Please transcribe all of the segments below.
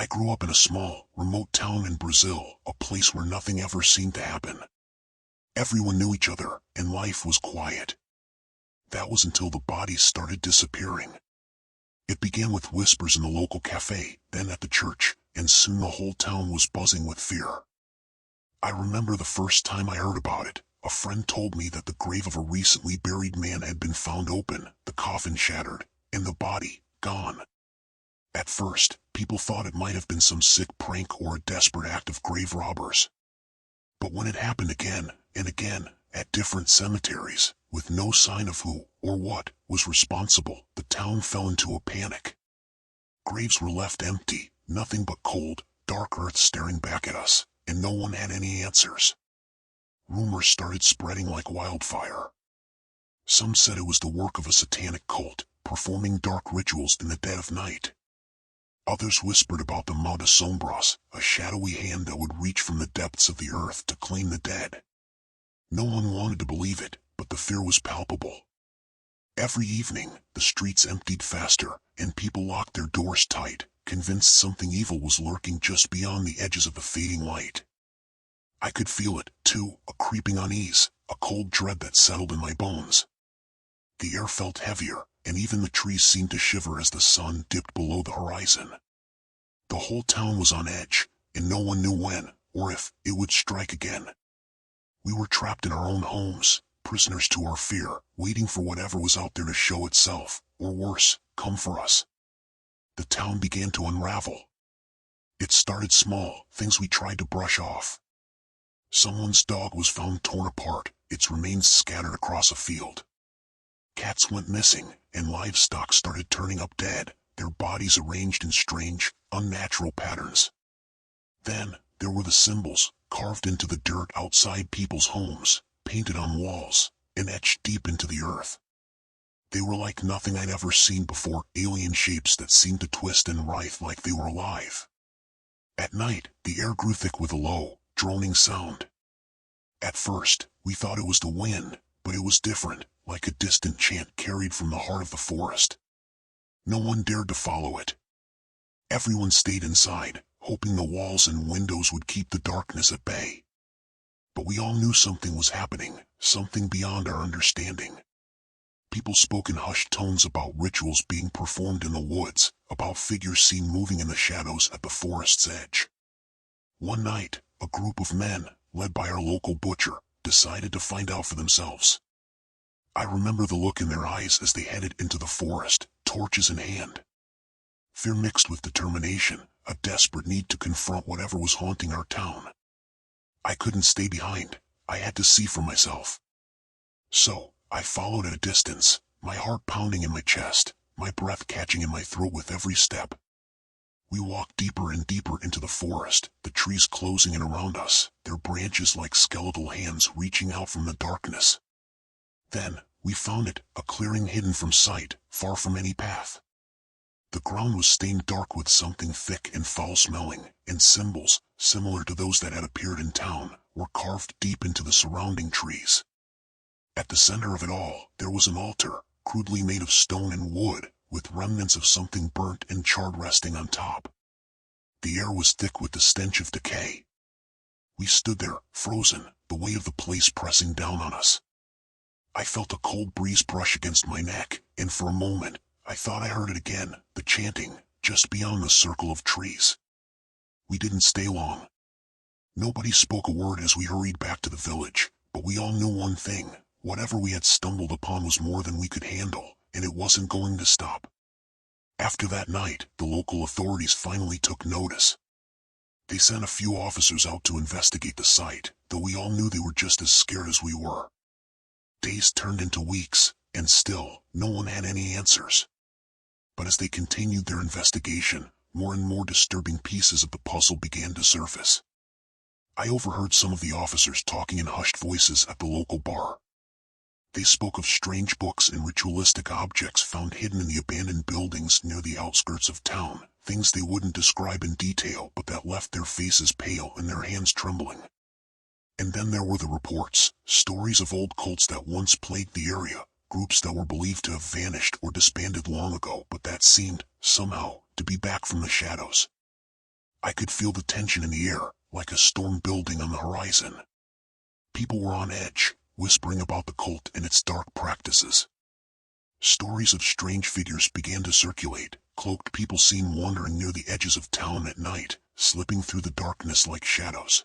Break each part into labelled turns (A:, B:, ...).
A: I grew up in a small, remote town in Brazil, a place where nothing ever seemed to happen. Everyone knew each other, and life was quiet. That was until the bodies started disappearing. It began with whispers in the local cafe, then at the church, and soon the whole town was buzzing with fear. I remember the first time I heard about it. A friend told me that the grave of a recently buried man had been found open, the coffin shattered, and the body gone. At first, people thought it might have been some sick prank or a desperate act of grave robbers. But when it happened again and again, at different cemeteries, with no sign of who or what was responsible, the town fell into a panic. Graves were left empty, nothing but cold, dark earth staring back at us, and no one had any answers. Rumors started spreading like wildfire. Some said it was the work of a satanic cult, performing dark rituals in the dead of night. Others whispered about the Mão das Sombras, a shadowy hand that would reach from the depths of the earth to claim the dead. No one wanted to believe it, but the fear was palpable. Every evening, the streets emptied faster, and people locked their doors tight, convinced something evil was lurking just beyond the edges of the fading light. I could feel it, too, a creeping unease, a cold dread that settled in my bones. The air felt heavier, and even the trees seemed to shiver as the sun dipped below the horizon. The whole town was on edge, and no one knew when, or if, it would strike again. We were trapped in our own homes, prisoners to our fear, waiting for whatever was out there to show itself, or worse, come for us. The town began to unravel. It started small, things we tried to brush off. Someone's dog was found torn apart, its remains scattered across a field. Cats went missing, and livestock started turning up dead, their bodies arranged in strange, unnatural patterns. Then, there were the symbols, carved into the dirt outside people's homes, painted on walls, and etched deep into the earth. They were like nothing I'd ever seen before, alien shapes that seemed to twist and writhe like they were alive. At night, the air grew thick with a low, droning sound. At first, we thought it was the wind, but it was different, like a distant chant carried from the heart of the forest. No one dared to follow it. Everyone stayed inside, hoping the walls and windows would keep the darkness at bay. But we all knew something was happening, something beyond our understanding. People spoke in hushed tones about rituals being performed in the woods, about figures seen moving in the shadows at the forest's edge. One night, a group of men, led by our local butcher, decided to find out for themselves. I remember the look in their eyes as they headed into the forest, torches in hand. Fear mixed with determination, a desperate need to confront whatever was haunting our town. I couldn't stay behind, I had to see for myself. So, I followed at a distance, my heart pounding in my chest, my breath catching in my throat with every step. We walked deeper and deeper into the forest, the trees closing in around us, their branches like skeletal hands reaching out from the darkness. Then, we found it, a clearing hidden from sight, far from any path. The ground was stained dark with something thick and foul-smelling, and symbols, similar to those that had appeared in town, were carved deep into the surrounding trees. At the center of it all, there was an altar, crudely made of stone and wood, with remnants of something burnt and charred resting on top. The air was thick with the stench of decay. We stood there, frozen, the weight of the place pressing down on us. I felt a cold breeze brush against my neck, and for a moment, I thought I heard it again, the chanting, just beyond the circle of trees. We didn't stay long. Nobody spoke a word as we hurried back to the village, but we all knew one thing, whatever we had stumbled upon was more than we could handle, and it wasn't going to stop. After that night, the local authorities finally took notice. They sent a few officers out to investigate the site, though we all knew they were just as scared as we were. Days turned into weeks, and still, no one had any answers. But as they continued their investigation, more and more disturbing pieces of the puzzle began to surface. I overheard some of the officers talking in hushed voices at the local bar. They spoke of strange books and ritualistic objects found hidden in the abandoned buildings near the outskirts of town, things they wouldn't describe in detail but that left their faces pale and their hands trembling. And then there were the reports, stories of old cults that once plagued the area, groups that were believed to have vanished or disbanded long ago but that seemed, somehow, to be back from the shadows. I could feel the tension in the air, like a storm building on the horizon. People were on edge, whispering about the cult and its dark practices. Stories of strange figures began to circulate, cloaked people seen wandering near the edges of town at night, slipping through the darkness like shadows.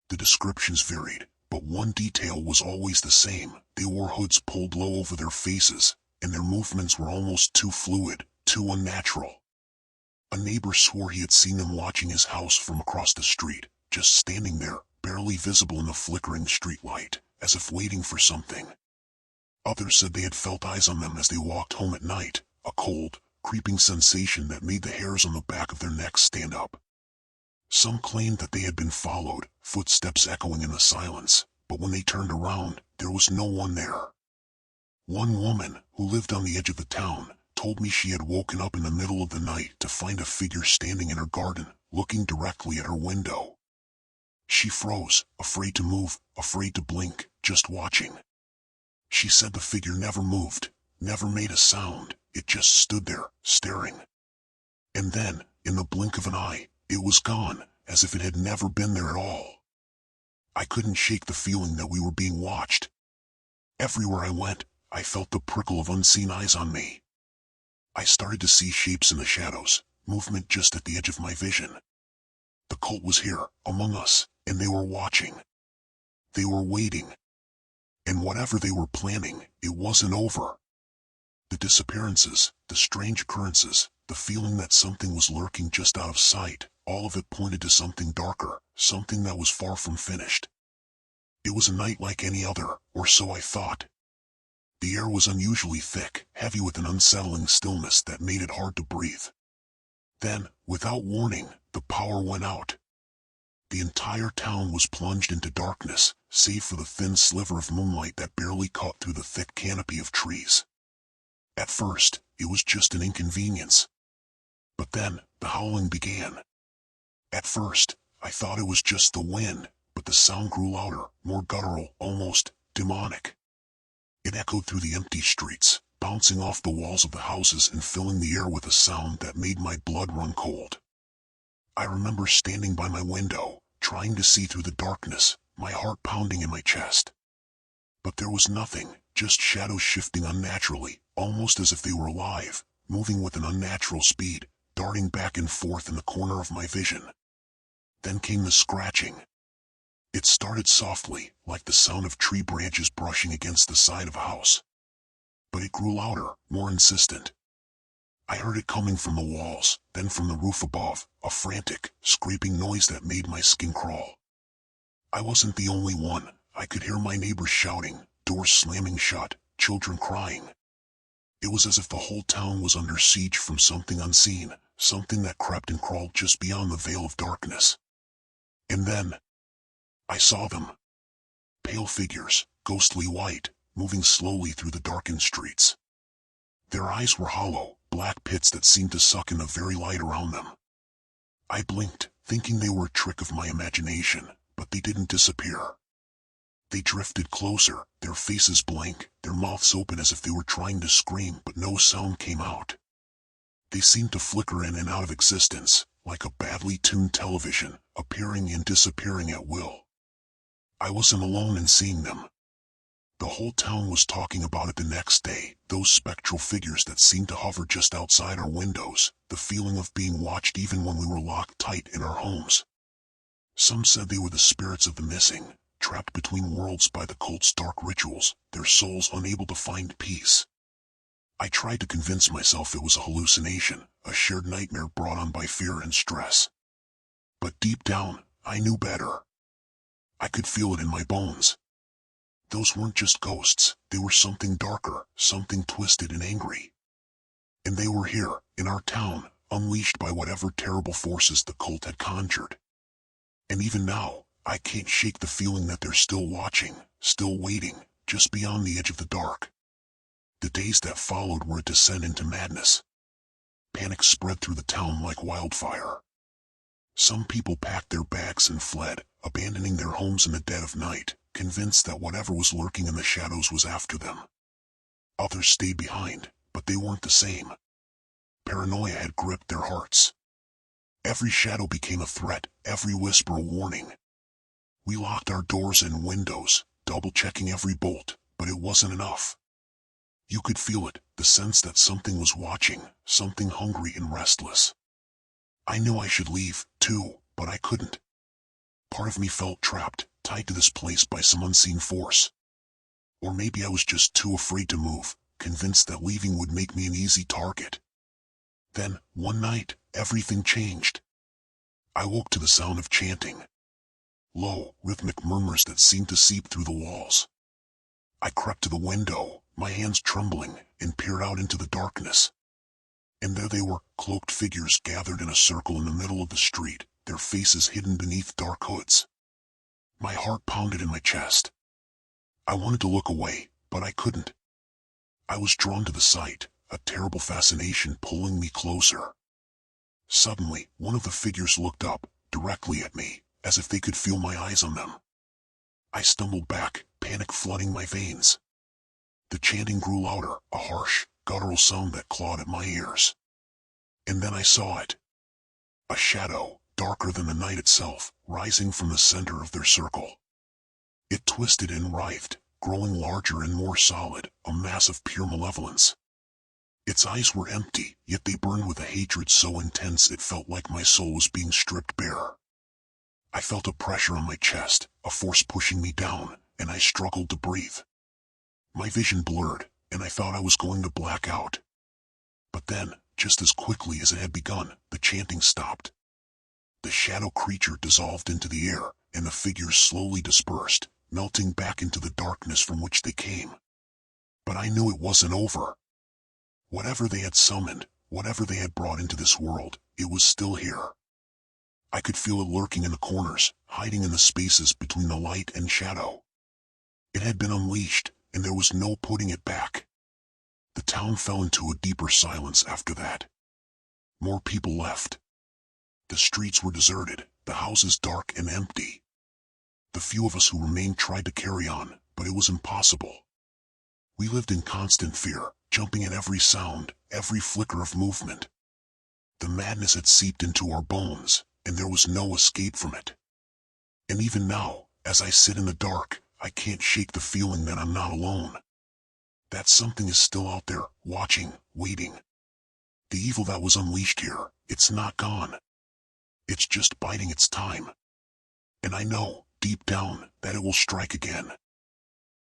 A: The descriptions varied, but one detail was always the same. They wore hoods pulled low over their faces, and their movements were almost too fluid, too unnatural. A neighbor swore he had seen them watching his house from across the street, just standing there, barely visible in the flickering streetlight, as if waiting for something. Others said they had felt eyes on them as they walked home at night, a cold, creeping sensation that made the hairs on the back of their necks stand up. Some claimed that they had been followed, footsteps echoing in the silence, but when they turned around, there was no one there. One woman, who lived on the edge of the town, told me she had woken up in the middle of the night to find a figure standing in her garden, looking directly at her window. She froze, afraid to move, afraid to blink, just watching. She said the figure never moved, never made a sound, it just stood there, staring. And then, in the blink of an eye, it was gone, as if it had never been there at all. I couldn't shake the feeling that we were being watched. Everywhere I went, I felt the prickle of unseen eyes on me. I started to see shapes in the shadows, movement just at the edge of my vision. The cult was here, among us, and they were watching. They were waiting. And whatever they were planning, it wasn't over. The disappearances, the strange occurrences, the feeling that something was lurking just out of sight, all of it pointed to something darker, something that was far from finished. It was a night like any other, or so I thought. The air was unusually thick, heavy with an unsettling stillness that made it hard to breathe. Then, without warning, the power went out. The entire town was plunged into darkness, save for the thin sliver of moonlight that barely caught through the thick canopy of trees. At first, it was just an inconvenience. But then, the howling began. At first, I thought it was just the wind, but the sound grew louder, more guttural, almost demonic. It echoed through the empty streets, bouncing off the walls of the houses and filling the air with a sound that made my blood run cold. I remember standing by my window, trying to see through the darkness, my heart pounding in my chest. But there was nothing, just shadows shifting unnaturally, almost as if they were alive, moving with an unnatural speed, darting back and forth in the corner of my vision. Then came the scratching. It started softly, like the sound of tree branches brushing against the side of a house. But it grew louder, more insistent. I heard it coming from the walls, then from the roof above, a frantic, scraping noise that made my skin crawl. I wasn't the only one. I could hear my neighbors shouting, doors slamming shut, children crying. It was as if the whole town was under siege from something unseen, something that crept and crawled just beyond the veil of darkness. And then, I saw them. Pale figures, ghostly white, moving slowly through the darkened streets. Their eyes were hollow, black pits that seemed to suck in the very light around them. I blinked, thinking they were a trick of my imagination, but they didn't disappear. They drifted closer, their faces blank, their mouths open as if they were trying to scream, but no sound came out. They seemed to flicker in and out of existence, like a badly tuned television, appearing and disappearing at will. I wasn't alone in seeing them. The whole town was talking about it the next day, those spectral figures that seemed to hover just outside our windows, the feeling of being watched even when we were locked tight in our homes. Some said they were the spirits of the missing, trapped between worlds by the cult's dark rituals, their souls unable to find peace. I tried to convince myself it was a hallucination, a shared nightmare brought on by fear and stress. But deep down, I knew better. I could feel it in my bones. Those weren't just ghosts, they were something darker, something twisted and angry. And they were here, in our town, unleashed by whatever terrible forces the cult had conjured. And even now, I can't shake the feeling that they're still watching, still waiting, just beyond the edge of the dark. The days that followed were a descent into madness. Panic spread through the town like wildfire. Some people packed their bags and fled, abandoning their homes in the dead of night, convinced that whatever was lurking in the shadows was after them. Others stayed behind, but they weren't the same. Paranoia had gripped their hearts. Every shadow became a threat, every whisper a warning. We locked our doors and windows, double-checking every bolt, but it wasn't enough. You could feel it, the sense that something was watching, something hungry and restless. I knew I should leave, too, but I couldn't. Part of me felt trapped, tied to this place by some unseen force. Or maybe I was just too afraid to move, convinced that leaving would make me an easy target. Then, one night, everything changed. I woke to the sound of chanting. Low, rhythmic murmurs that seemed to seep through the walls. I crept to the window, my hands trembling, and peered out into the darkness. And there they were, cloaked figures gathered in a circle in the middle of the street, their faces hidden beneath dark hoods. My heart pounded in my chest. I wanted to look away, but I couldn't. I was drawn to the sight, a terrible fascination pulling me closer. Suddenly, one of the figures looked up, directly at me, as if they could feel my eyes on them. I stumbled back, panic flooding my veins. The chanting grew louder, a harsh, guttural sound that clawed at my ears. And then I saw it. A shadow, darker than the night itself, rising from the center of their circle. It twisted and writhed, growing larger and more solid, a mass of pure malevolence. Its eyes were empty, yet they burned with a hatred so intense it felt like my soul was being stripped bare. I felt a pressure on my chest, a force pushing me down, and I struggled to breathe. My vision blurred, and I thought I was going to black out. But then, just as quickly as it had begun, the chanting stopped. The shadow creature dissolved into the air, and the figures slowly dispersed, melting back into the darkness from which they came. But I knew it wasn't over. Whatever they had summoned, whatever they had brought into this world, it was still here. I could feel it lurking in the corners, hiding in the spaces between the light and shadow. It had been unleashed, and there was no putting it back. The town fell into a deeper silence after that. More people left. The streets were deserted, the houses dark and empty. The few of us who remained tried to carry on, but it was impossible. We lived in constant fear, jumping at every sound, every flicker of movement. The madness had seeped into our bones, and there was no escape from it. And even now, as I sit in the dark, I can't shake the feeling that I'm not alone. That something is still out there, watching, waiting. The evil that was unleashed here, it's not gone. It's just biding its time. And I know, deep down, that it will strike again.